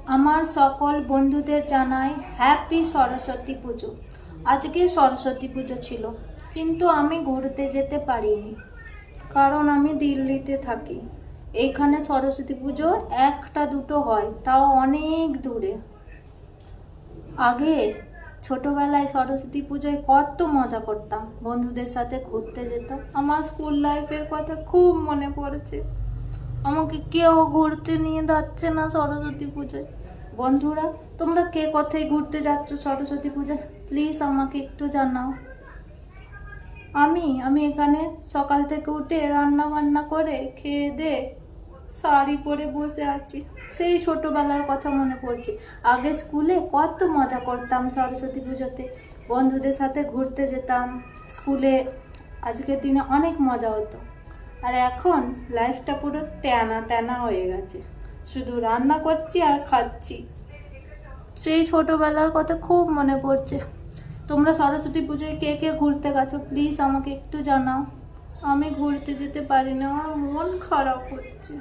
আমার সকল বন্ধুদের জানাই হ্যাপি সরস্বতী পুজো। আজকে সরস্বতী পুজো ছিল, কিন্তু আমি ঘুরতে যেতে পারিনি, কারণ আমি দিল্লিতে থাকি। এইখানে সরস্বতী পুজো একটা দুটো হয়, তাও অনেক দূরে। আগে ছোটবেলায় সরস্বতী পুজোয় কত মজা করতাম, বন্ধুদের সাথে ঘুরতে যেতাম। আমার স্কুল লাইফের কথা খুব মনে পড়েছে। আমাকে কেউ ঘুরতে নিয়ে যাচ্ছে না সরস্বতী পুজোয়। বন্ধুরা, তোমরা কে কোথায় ঘুরতে যাচ্ছ সরস্বতী পুজোয়? প্লিজ আমাকে একটু জানাও। আমি এখানে সকাল থেকে উঠে রান্না বান্না করে খেয়ে দে শাড়ি পরে বসে আছি। সেই ছোটবেলার কথা মনে পড়ছে। আগে স্কুলে কত মজা করতাম সরস্বতী পুজোতে, বন্ধুদের সাথে ঘুরতে যেতাম স্কুলে। আজকের দিনে অনেক মজা হতো। আর এখন লাইফটা পুরো তেনা তেনা হয়ে গেছে, শুধু রান্না করছি আর খাচ্ছি। সেই ছোটবেলার কথা খুব মনে পড়ছে। তোমরা সরস্বতী পুজোয় কে কে ঘুরতে গেছো প্লিজ আমাকে একটু জানাও। আমি ঘুরতে যেতে পারি না, আমার মন খারাপ হচ্ছে।